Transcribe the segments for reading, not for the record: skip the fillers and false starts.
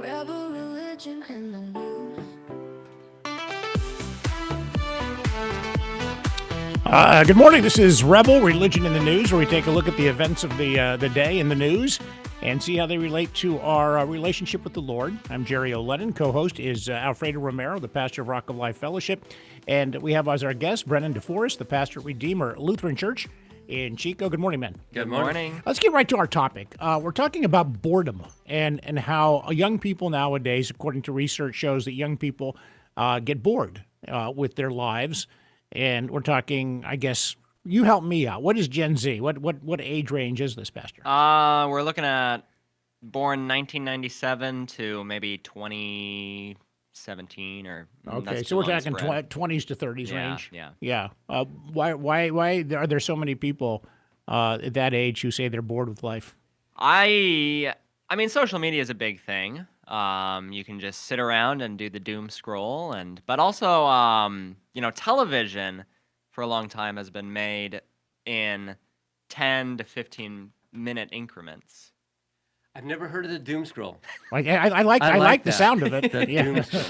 Rebel religion in the news. Good morning. This is Rebel Religion in the News, where we take a look at the events of the day in the news and see how they relate to our relationship with the Lord. I'm Jerry O'Lennon. Co-host is Alfredo Romero, the pastor of Rock of Life Fellowship. And we have as our guest Brennan DeForest, the pastor at Redeemer Lutheran Church in Chico. Good morning, man. Good morning. Let's get right to our topic. We're talking about boredom and how young people nowadays, according to research, shows that young people get bored with their lives. And we're talking, I guess, you help me out. What is Gen Z? What age range is this, Pastor? We're looking at born 1997 to maybe 2017 or Okay, that's so we're too long a talking spread. 20s to 30s Yeah, range. yeah. Yeah. Why are there so many people at that age who say they're bored with life? I mean, social media is a big thing. You can just sit around and do the doom scroll, but also, television for a long time has been made in 10 to 15-minute increments. I've never heard of the doom scroll. I like the that. sound of it. The Yeah. doom scroll.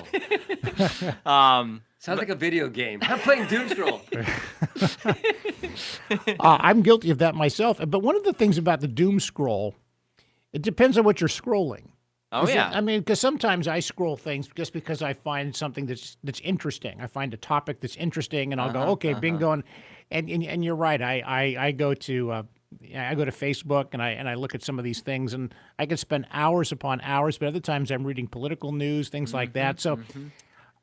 Sounds like a video game. I'm playing doom scroll. I'm guilty of that myself. But one of the things about the doom scroll, it depends on what you're scrolling. Oh, yeah. I mean, because sometimes I scroll things just because I find something that's interesting. I find a topic that's interesting, and I'll go, okay, bingo. And you're right. I go to Facebook and I look at some of these things, and I can spend hours upon hours. But other times I'm reading political news, things like that. So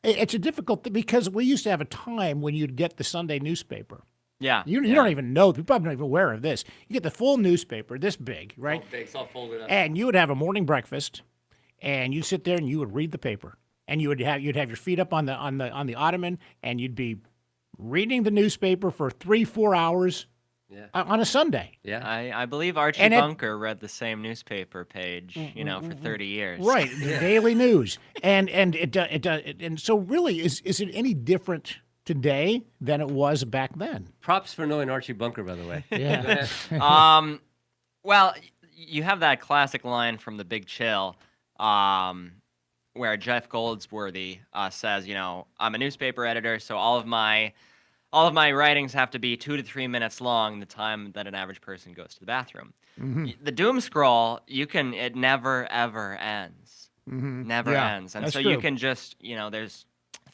it's a difficult thing because we used to have a time when you'd get the Sunday newspaper. Yeah. You don't even know. You're probably not even aware of this. You get the full newspaper, this big, right? Oh, big, it's all folded up. And you would have a morning breakfast, and you sit there and you would read the paper, and you'd have your feet up on the ottoman, and you'd be reading the newspaper for 3-4 hours on a Sunday. Yeah. I believe Archie And it- Bunker read the same newspaper page, for 30 years. Right, the daily news, and so really, is it any different today than it was back then? Props for knowing Archie Bunker, by the way. Yeah. Well, you have that classic line from The Big Chill, where Jeff Goldsworthy says, I'm a newspaper editor, so all of my writings have to be 2 to 3 minutes long, the time that an average person goes to the bathroom. The doom scroll, it never ever ends. Never Yeah, ends. And that's so true. you can just, there's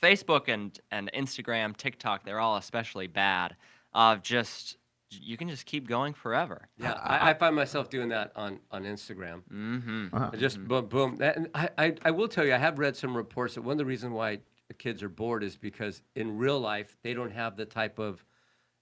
Facebook and Instagram, TikTok, they're all especially bad. You can just keep going forever. Yeah, I find myself doing that on Instagram. Just boom, boom. And I will tell you, I have read some reports that one of the reasons why the kids are bored is because in real life, they don't have the type of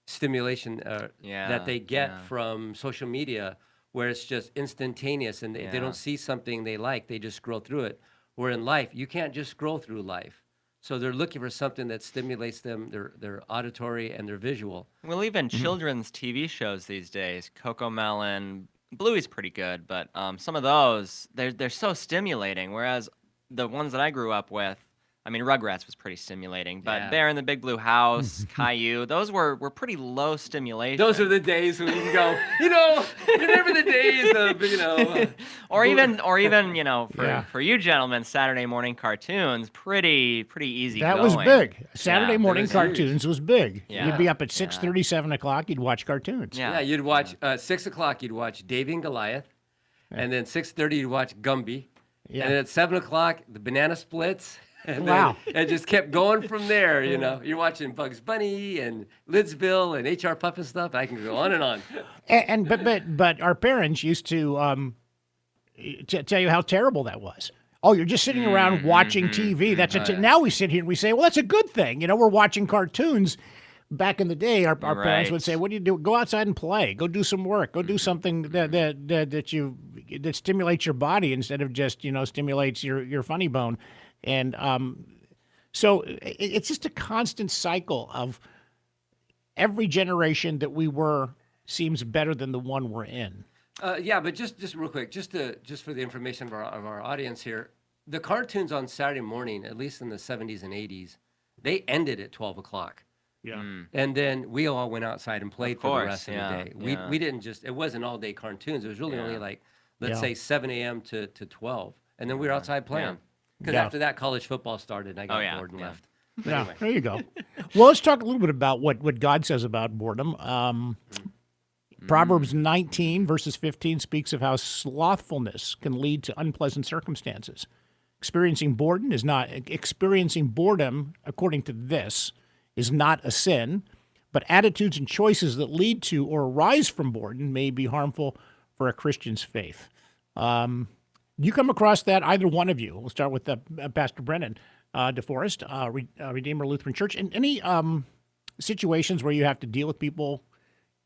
stimulation that they get from social media, where it's just instantaneous, and if they don't see something they like, they just scroll through it. Where in life, you can't just scroll through life. So they're looking for something that stimulates them, their auditory and their visual. Well, even children's TV shows these days, Cocomelon, Bluey's pretty good, but some of those, they're so stimulating, whereas the ones that I grew up with, I mean, Rugrats was pretty stimulating, but Yeah. Bear in the Big Blue House, Caillou, those were pretty low stimulation. Those are the days when you can go, remember the days of, or even Yeah. for you gentlemen, Saturday morning cartoons, pretty easy That going. was big. Saturday Yeah, morning was huge. cartoons was big. Yeah. You'd be up at 6:30, 7 o'clock. You'd watch cartoons. Yeah. Yeah, you'd watch 6 o'clock. You'd watch Davy and Goliath, and then 6:30 you'd watch Gumby, Yeah. and then at 7 o'clock the Banana Splits, and Wow. then it just kept going from there. You're watching Bugs Bunny and Lidsville and H.R. Puff and stuff. I can go on and on. But our parents used to tell you how terrible that was. Oh, you're just sitting around watching TV. Now we sit here and we say, well, that's a good thing. We're watching cartoons. Back in the day, our parents Right. would say, "What do you do? Go outside and play. Go do some work. Go do something that stimulates your body instead of just stimulates your funny bone." And so it's just a constant cycle of every generation that we were seems better than the one we're in. Yeah, but just real quick, just for the information of our audience here, the cartoons on Saturday morning, at least in the 70s and 80s, they ended at 12 o'clock. Yeah. And then we all went outside and played for the course, rest of yeah, the day. We didn't just, it wasn't all day cartoons. It was really only like, let's Yeah. say 7 a.m. to 12. and then we were outside playing. Because Yeah. after that, college football started, and I got bored and left. But Yeah, anyway. there you go. Well, let's talk a little bit about what God says about boredom. Proverbs 19, verses 15, speaks of how slothfulness can lead to unpleasant circumstances. Experiencing boredom, according to this, is not a sin, but attitudes and choices that lead to or arise from boredom may be harmful for a Christian's faith. You come across that, either one of you? We'll start with Pastor Brennan DeForest, Redeemer Lutheran Church. And any situations where you have to deal with people,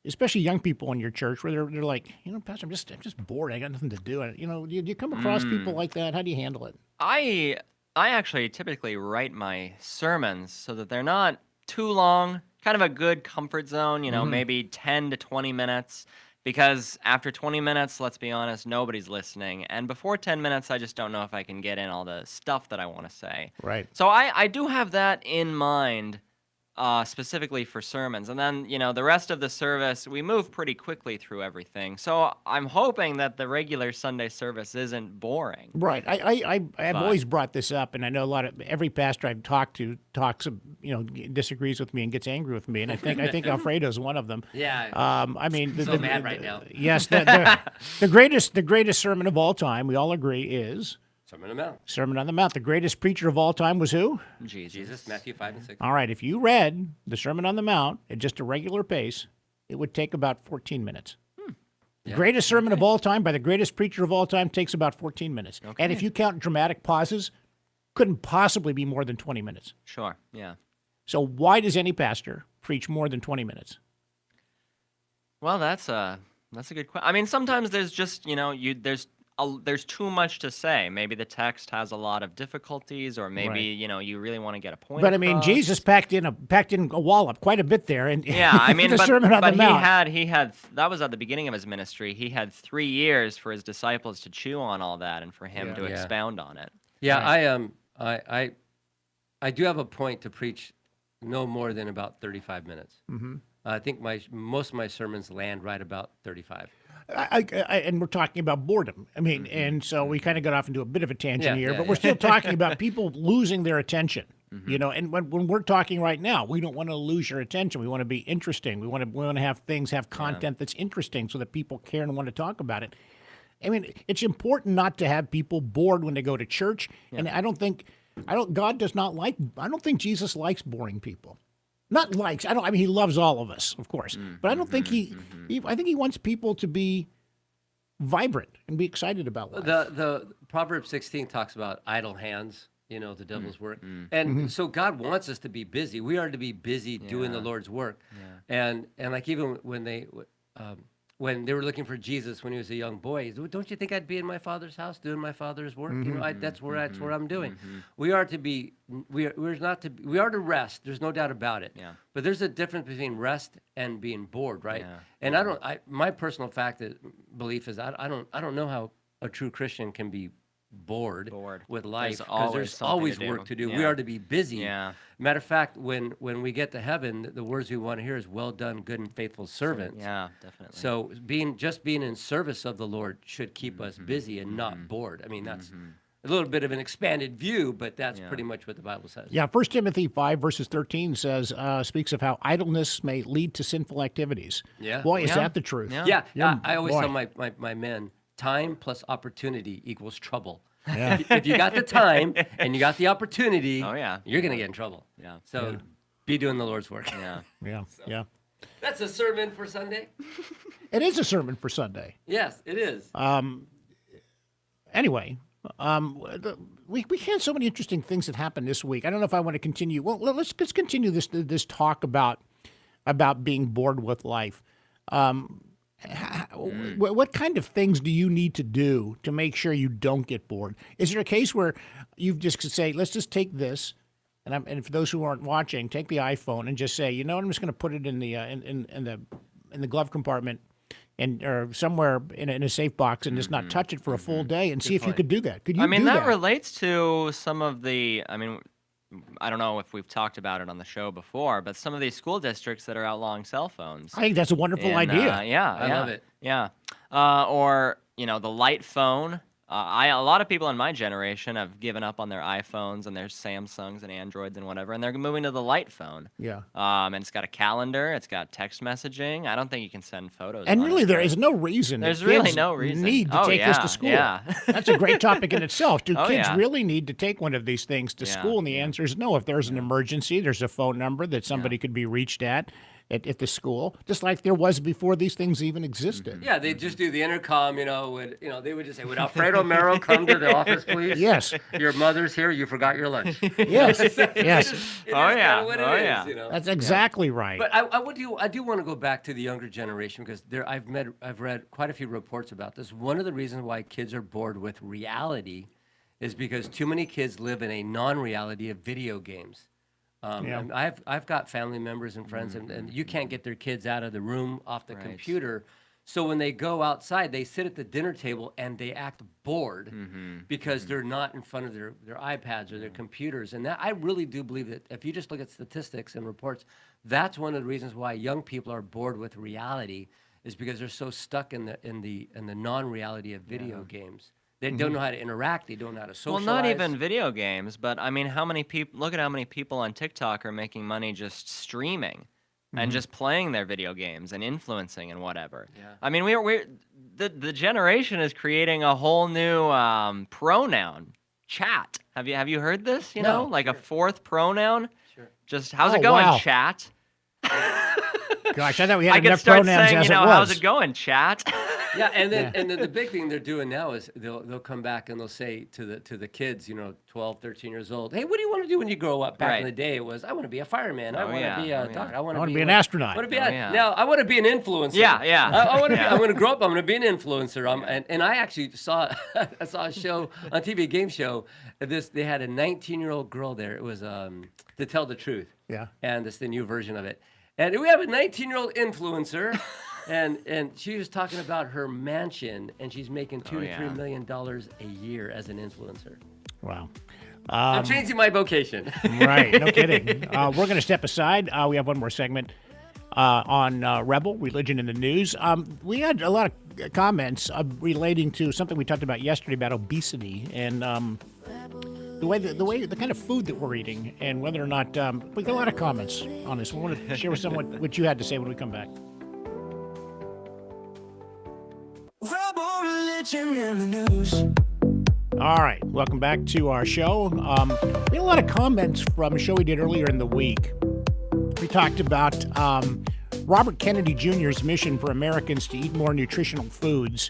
especially young people in your church, where they're like, Pastor, I'm just bored. I got nothing to do. Do you come across people like that? How do you handle it? I actually typically write my sermons so that they're not too long, kind of a good comfort zone, maybe 10 to 20 minutes. Because after 20 minutes, let's be honest, nobody's listening. And before 10 minutes, I just don't know if I can get in all the stuff that I want to say. Right. So I do have that in mind specifically for sermons. And then, the rest of the service, we move pretty quickly through everything. So I'm hoping that the regular Sunday service isn't boring. Right. I've always brought this up, and I know every pastor I've talked to disagrees with me and gets angry with me, and I think Alfredo's one of them. Yeah. So mad right now. Yes. The greatest sermon of all time, we all agree, is Sermon on the Mount. Sermon on the Mount. The greatest preacher of all time was who? Jesus, Matthew 5 and 6. All right. If you read the Sermon on the Mount at just a regular pace, it would take about 14 minutes. The greatest sermon of all time by the greatest preacher of all time takes about 14 minutes. Okay. And if you count dramatic pauses, couldn't possibly be more than 20 minutes. Sure, yeah. So why does any pastor preach more than 20 minutes? Well, that's a good question. I mean, sometimes there's just, there's too much to say. Maybe the text has a lot of difficulties, or maybe you really want to get a point. But I mean, across. Jesus packed in a wallop quite a bit there, and Yeah, I mean, the Sermon on the Mount. he had that was at the beginning of his ministry. He had 3 years for his disciples to chew on all that and for him to expound on it. Yeah, I do have a point to preach no more than about 35 minutes. Mm-hmm. I think most of my sermons land right about 35. And we're talking about boredom. I mean, and so we kind of got off into a bit of a tangent here, but we're still talking about people losing their attention. And when we're talking right now, we don't want to lose your attention. We want to be interesting. We want to have content that's interesting so that people care and want to talk about it. I mean, it's important not to have people bored when they go to church. And I don't think Jesus likes boring people. Not likes. I mean, he loves all of us, of course. But I don't think I think he wants people to be vibrant and be excited about life. The Proverbs 16 talks about idle hands, the devil's work. And so God wants us to be busy. We are to be busy doing the Lord's work. Yeah. And like even when they were looking for Jesus when he was a young boy, don't you think I'd be in my Father's house doing my Father's work? That's where I'm doing. We are to be. We are to rest. There's no doubt about it. Yeah. But there's a difference between rest and being bored, right? Yeah. And my personal belief is I don't know how a true Christian can be bored with life, because there's always work to do. We are to be busy. Yeah. Matter of fact, when we get to heaven, the words we want to hear is "Well done, good and faithful servant." Yeah, definitely. So being in service of the Lord should keep us busy and not bored. I mean, that's a little bit of an expanded view, but that's pretty much what the Bible says. Yeah, 1 Timothy 5, verses 13 speaks of how idleness may lead to sinful activities. Yeah. Boy, is that the truth. Yeah. I always tell my men, time plus opportunity equals trouble. Yeah. If you got the time and you got the opportunity, yeah. you're going to get in trouble. Yeah. So be doing the Lord's work. Yeah. Yeah. That's a sermon for Sunday. It is a sermon for Sunday. Yes, it is. Anyway, we had so many interesting things that happened this week. I don't know if I want to continue. Well, let's continue this talk about being bored with life. What kind of things do you need to do to make sure you don't get bored? Is there a case where you just say, let's just take this, and for those who aren't watching, take the iPhone and just say, I'm just going to put it in the in the glove compartment or somewhere in a safe box and just not touch it for a full day and see if you could do that. Could you? I mean, do that relates to some of the. I mean, I don't know if we've talked about it on the show before, but some of these school districts that are outlawing cell phones. I think that's a wonderful idea. I love it. Yeah. Or the light phone. A lot of people in my generation have given up on their iPhones and their Samsungs and Androids and whatever, and they're moving to the light phone. Yeah. And it's got a calendar, it's got text messaging. I don't think you can send photos. And on really, it, there but is no reason. There's that really kids no reason. need to Oh, take this yeah, to school. yeah. That's a great topic in itself. Do Oh, kids yeah. really need to take one of these things to Yeah, school? And the answer is no. If there's an emergency, there's a phone number that somebody could be reached at the school, just like there was before these things even existed. Yeah, they just do the intercom. They would just say, "Would Alfredo Mero come to the office, please?" Yes. Your mother's here. You forgot your lunch. Yes. It Yes. is Oh, yeah. kinda what it Oh, is, yeah. That's exactly right. But I do want to go back to the younger generation because I've read quite a few reports about this. One of the reasons why kids are bored with reality is because too many kids live in a non-reality of video games. Yeah. And I've got family members and friends, and you can't get their kids out of the room off the Right. computer. So when they go outside, they sit at the dinner table and they act bored because they're not in front of their iPads or their computers. And that, I really do believe that if you just look at statistics and reports, that's one of the reasons why young people are bored with reality is because they're so stuck in the non-reality of video games. They don't know how to interact. They don't know how to Well, socialize. not even video games, but I mean, how many people? Look at how many people on TikTok are making money just streaming, and just playing their video games and influencing and whatever. Yeah. I mean, the generation is creating a whole new pronoun, chat. Have you heard this? You know, No. like a fourth pronoun. Sure. Just how's Oh, it going, wow. chat? Gosh, I thought we I had could enough start pronouns saying, as you know, it was. how's it going, chat? Yeah, and then the big thing they're doing now is they'll come back and they'll say to the kids, 12, 13 years old, "Hey, what do you want to do when you grow up?" Back in Right. the day, it was, "I want to be a fireman. I Oh, want yeah. to be a Oh, yeah. doctor. I want I wanna to be an like- astronaut." I want to be Oh, yeah. now. I want to be an influencer. Yeah, yeah. I want to Yeah. be. I'm going to grow up. I'm going to be an influencer. And I actually saw I saw a show on TV, a game show. They had a 19-year-old girl there. It was To Tell the Truth. Yeah. And it's the new version of it. And we have a 19-year-old influencer, and she was talking about her mansion, and she's making $2 to $3 million a year as an influencer. Wow. I'm changing my vocation. Right, no kidding. We're going to step aside. We have one more segment on Rebel, Religion in the News. We had a lot of comments relating to something we talked about yesterday about obesity and the kind of food that we're eating and whether or not we got a lot of comments on this. We want to share with someone what you had to say when we come back. Rebel religion in the news. All right, welcome back to our show. We had a lot of comments from a show we did earlier in the week. We talked about Robert Kennedy Jr.'s mission for Americans to eat more nutritional foods.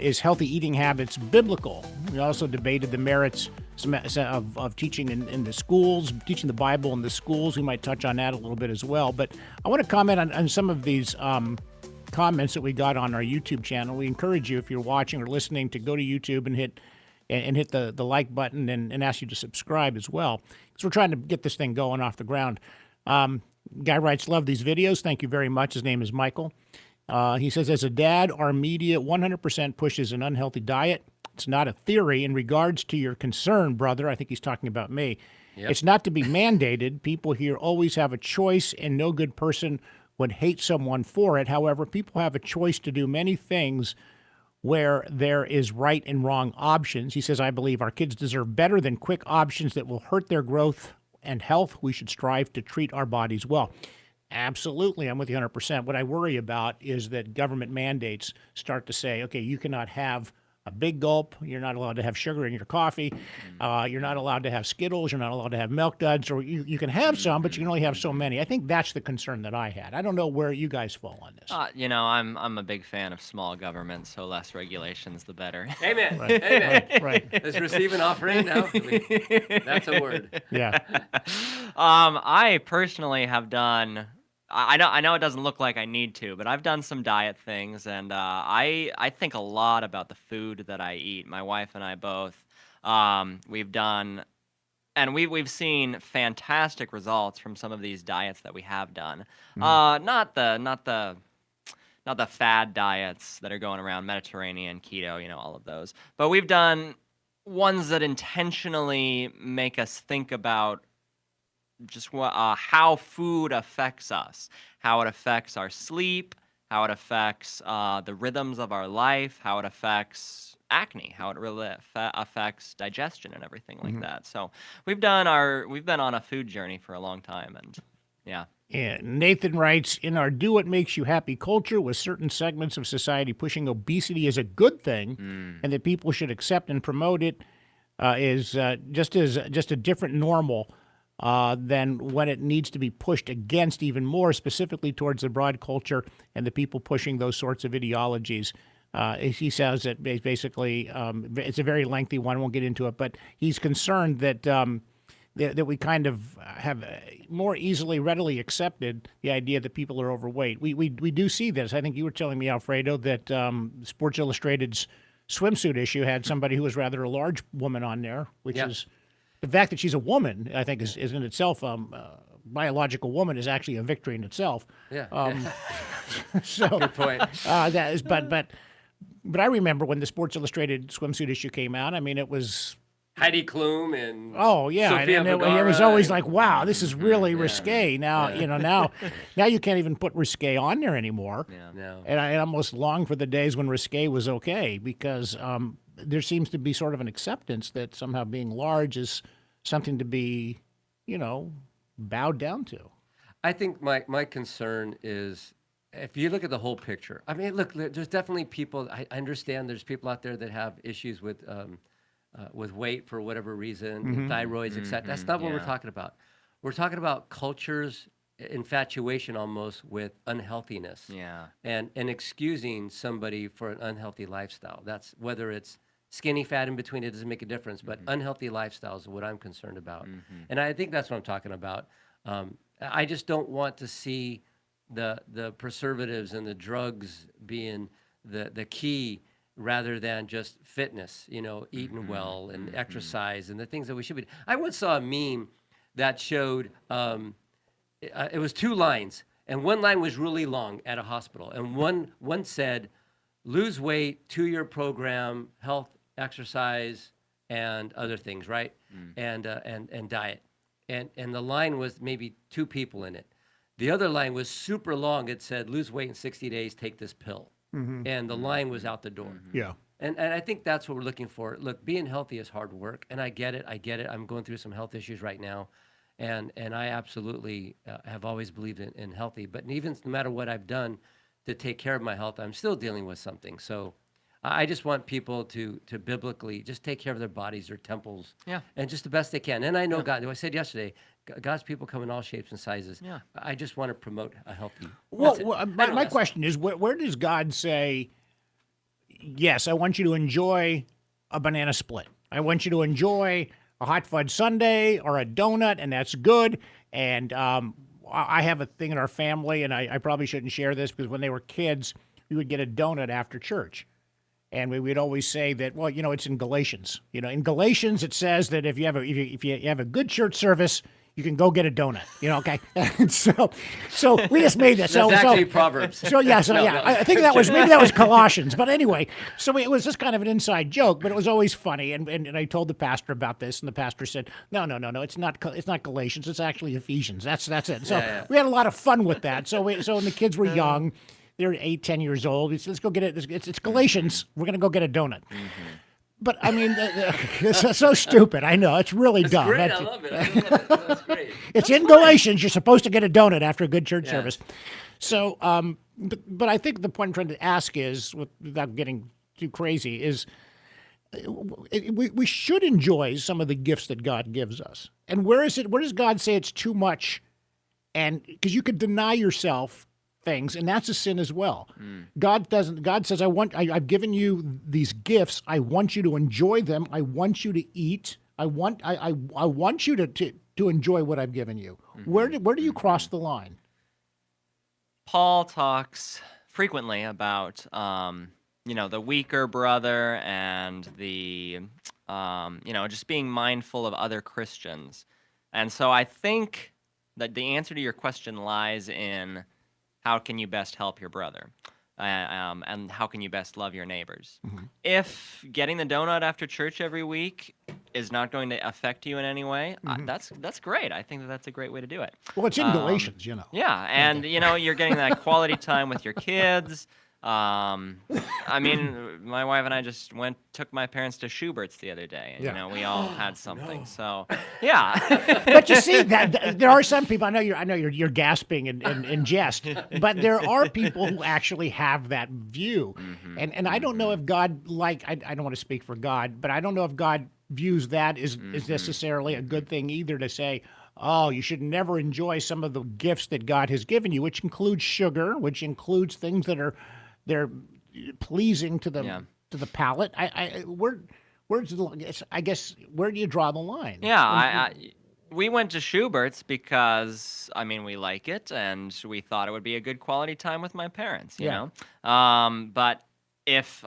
Is healthy eating habits biblical? We also debated the merits of teaching in the schools, teaching the Bible in the schools. We might touch on that a little bit as well. But I want to comment on some of these comments that we got on our YouTube channel. We encourage you, if you're watching or listening, to go to YouTube and hit the like button and ask you to subscribe as well, because we're trying to get this thing going off the ground. Guy writes, "Love these videos. Thank you very much." His name is Michael. He says, "As a dad, our media 100% pushes an unhealthy diet. It's not a theory. In regards to your concern, brother," I think he's talking about me, "it's not to be mandated. People here always have a choice, and no good person would hate someone for it. However, people have a choice to do many things where there is right and wrong options." He says, "I believe our kids deserve better than quick options that will hurt their growth and health. We should strive to treat our bodies well." Absolutely, I'm with you 100%. What I worry about is that government mandates start to say, okay, you cannot have a big gulp. You're not allowed to have sugar in your coffee. You're not allowed to have Skittles. You're not allowed to have Milk Duds. Or you can have some, but you can only have so many. I think that's the concern that I had. I don't know where you guys fall on this. I'm a big fan of small government, so less regulations, the better. Amen. Amen. Right. Let's receive an offering now. That's a word. Yeah. I personally have done. I know it doesn't look like I need to, but I've done some diet things, and I think a lot about the food that I eat. My wife and I both. We've done, and we've seen fantastic results from some of these diets that we have done. Not the fad diets that are going around, Mediterranean, keto, all of those. But we've done ones that intentionally make us think about just how food affects us, how it affects our sleep, how it affects the rhythms of our life, how it affects acne, how it really affects digestion and everything like that. So we've been on a food journey for a long time, and yeah. And Nathan writes, in our do what makes you happy culture, with certain segments of society pushing obesity as a good thing and that people should accept and promote it, is just a different normal than when it needs to be pushed against even more, specifically towards the broad culture and the people pushing those sorts of ideologies. He says that basically it's a very lengthy one. I won't get into it, but he's concerned that that we kind of have more readily accepted the idea that people are overweight. We do see this. I think you were telling me, Alfredo, that Sports Illustrated's swimsuit issue had somebody who was rather a large woman on there, which is the fact that she's a woman, I think, is in itself biological woman is actually a victory in itself. Yeah. So Good point. that is, but I remember when the Sports Illustrated swimsuit issue came out. I mean, it was. Heidi Klum and Sofia and it was always like, wow, this is really risque. Now now you can't even put risque on there anymore. Yeah. No. And I almost long for the days when risque was okay, because there seems to be sort of an acceptance that somehow being large is something to be, bowed down to. I think my concern is, if you look at the whole picture, I mean, look, there's definitely people, I understand there's people out there that have issues with weight for whatever reason, thyroids, etc. That's not what we're talking about. We're talking about culture's infatuation almost with unhealthiness. Yeah. And excusing somebody for an unhealthy lifestyle. That's whether it's skinny, fat in between, it doesn't make a difference, but unhealthy lifestyles is what I'm concerned about. And I think that's what I'm talking about. I just don't want to see the preservatives and the drugs being the key, rather than just fitness, eating well and exercise and the things that we should be. I once saw a meme that showed, it was 2 lines, and one line was really long at a hospital, and one said, lose weight, 2-year program, health, exercise, and other things, right? And diet. And the line was maybe 2 people in it. The other line was super long. It said, lose weight in 60 days, take this pill. And the line was out the door. Yeah. And I think that's what we're looking for. Look, being healthy is hard work, and I get it. I'm going through some health issues right now, and I absolutely have always believed in healthy. But even no matter what I've done to take care of my health, I'm still dealing with something. So I just want people to biblically just take care of their bodies, their temples, and just the best they can. And I know God. I said yesterday, God's people come in all shapes and sizes. Yeah. I just want to promote a healthy. Well, my question is, where does God say, yes, I want you to enjoy a banana split. I want you to enjoy a hot fudge sundae or a donut, and that's good. And I have a thing in our family, and I probably shouldn't share this, because when they were kids, we would get a donut after church. And we would always say that, well, it's in Galatians. In Galatians, it says that if you have a good church service, you can go get a donut. Okay. so we just made that. That's actually Proverbs. I think that was Colossians. But anyway, so it was just kind of an inside joke, but it was always funny. And I told the pastor about this, and the pastor said, no, it's not Galatians. It's actually Ephesians. That's it. So we had a lot of fun with that. So when the kids were young, they're 8, 10 years old. We said, let's go get it. It's Galatians. We're going to go get a donut. But I mean, it's so stupid. I know, it's really dumb. Great. I love it. That's great. It's in Galatians. You're supposed to get a donut after a good church service. So, but I think the point I'm trying to ask is, without getting too crazy, is we should enjoy some of the gifts that God gives us. And where does God say it's too much? And because you could deny yourself things, and that's a sin as well. God doesn't. God says, I've given you these gifts. I want you to enjoy them. I want you to eat. I want you to enjoy what I've given you. Where do you cross the line? Paul talks frequently about the weaker brother and the just being mindful of other Christians. And so I think that the answer to your question lies in, how can you best help your brother? And how can you best love your neighbors? If getting the donut after church every week is not going to affect you in any way, that's great. I think that's a great way to do it. Well, it's in Galatians, Yeah, and you're getting that quality time with your kids. I mean, my wife and I just took my parents to Schubert's the other day, and Yeah. you know, we all had something. So, yeah. But you see that there are some people. I know you're gasping in jest, but there are people who actually have that view, and I don't know if God I don't want to speak for God, but I don't know if God views that is necessarily a good thing either to say. Oh, you should never enjoy some of the gifts that God has given you, which includes sugar, which includes things that are they're pleasing to the Yeah. palate. I guess where do you draw the line? Yeah, we went to Schubert's because I mean we like it and we thought it would be a good quality time with my parents, you Yeah. know. But if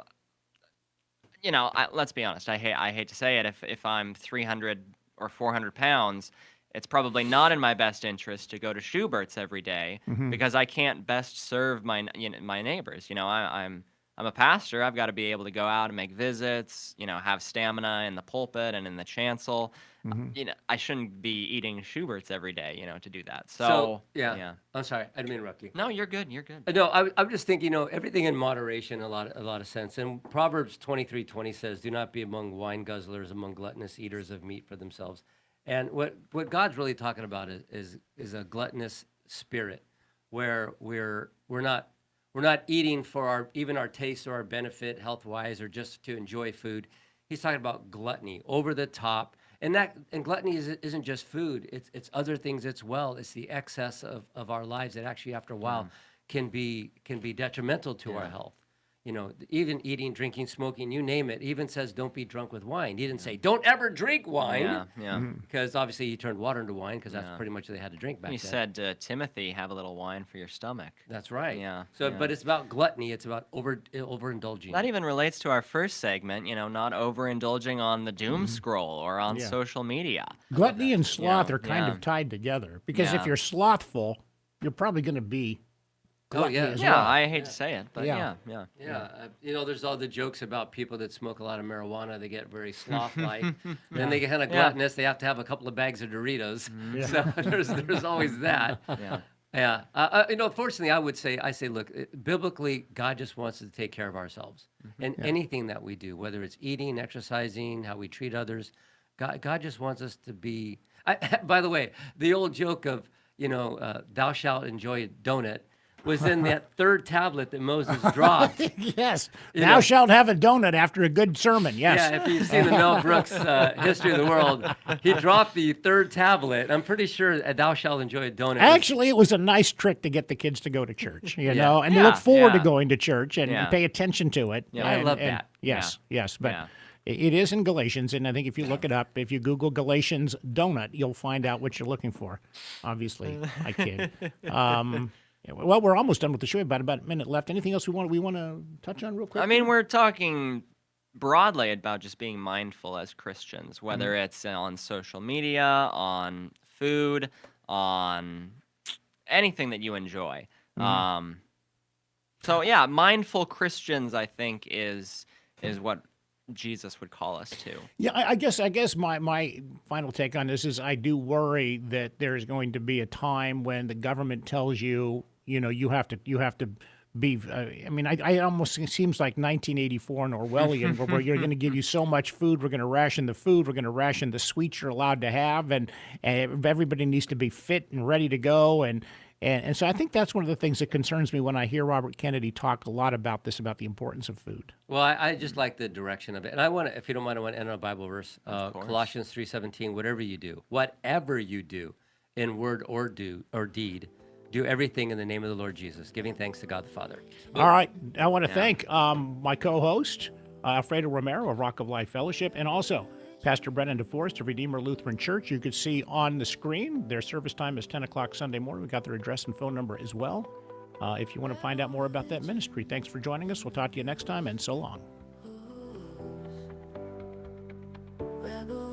let's be honest, I hate to say it, if I'm 300 or 400 pounds, it's probably not in my best interest to go to Schubert's every day because I can't best serve my neighbors. You know, I'm a pastor. I've got to be able to go out and make visits, you know, have stamina in the pulpit and in the chancel. You know, I shouldn't be eating Schubert's every day, you know, to do that. So, yeah. I'm sorry, I didn't mean to interrupt you. No, you're good. You're good. No, I'm just thinking, everything in moderation, a lot of sense. And Proverbs 23:20 says, "Do not be among wine guzzlers, among gluttonous eaters of meat for themselves." And what God's really talking about is a gluttonous spirit, where we're not eating for even our taste or our benefit, health wise, or just to enjoy food. He's talking about gluttony, over the top. And gluttony isn't just food; it's other things as well. It's the excess of our lives that actually, after a while, can be detrimental to our health. You know, even eating, drinking, smoking, you name it. He even says, "Don't be drunk with wine." He didn't say, "Don't ever drink wine," Yeah. because obviously he turned water into wine because that's pretty much what they had to drink back He then. said to Timothy, "Have a little wine for your stomach." That's right. Yeah, So, yeah. but it's about gluttony. It's about overindulging. That even relates to our first segment, you know, not overindulging on the doom scroll or on Yeah. social media. Gluttony and sloth Yeah, are kind yeah. of tied together because if Yeah. you're slothful, you're probably going to be gluttony yeah. as Yeah, well. I hate to say it, but Yeah. yeah. Yeah, there's all the jokes about people that smoke a lot of marijuana. They get very sloth-like. Then they get kind of gluttonous. They have to have a couple of bags of Doritos. Yeah. So there's always that. Yeah. Yeah. Fortunately, I say, look, biblically, God just wants us to take care of ourselves. And anything that we do, whether it's eating, exercising, how we treat others, God just wants us to be. By the way, the old joke of, thou shalt enjoy a donut was in that third tablet that Moses dropped. Yes. You Thou know. shalt have a donut after a good sermon. Yes. Yeah, if you've seen the Mel Brooks History of the World, he dropped the third tablet. I'm pretty sure thou shalt enjoy a donut. Actually, it was a nice trick to get the kids to go to church, you know, and to look Yeah, forward to yeah. going to church and Yeah. pay attention to it. Yeah, I love and- that. Yes, yes. But Yeah. it is in Galatians, and I think if you look it up, if you Google Galatians donut, you'll find out what you're looking for. Obviously, I kid. Yeah, well, we're almost done with the show. About a minute left. Anything else we want to touch on real quick? I mean, we're talking broadly about just being mindful as Christians, whether it's on social media, on food, on anything that you enjoy. So yeah, mindful Christians, I think, is what Jesus would call us to. Yeah, I guess my final take on this is I do worry that there's going to be a time when the government tells you, you have to be. I mean, I almost it seems like 1984 in Orwellian, where you're going to give you so much food, we're going to ration the food, we're going to ration the sweets you're allowed to have, and everybody needs to be fit and ready to go, and so I think that's one of the things that concerns me when I hear Robert Kennedy talk a lot about this, about the importance of food. Well, I just like the direction of it. And I want to, if you don't mind, I want to end on a Bible verse. course. Colossians 3:17, whatever you do, in word or deed, do everything in the name of the Lord Jesus, giving thanks to God the Father. All right. I want to thank my co-host, Alfredo Romero of Rock of Life Fellowship, and also Pastor Brennan DeForest of Redeemer Lutheran Church. You could see on the screen their service time is 10 o'clock Sunday morning. We got their address and phone number as well. If you want to find out more about that ministry, thanks for joining us. We'll talk to you next time, and so long. Rebel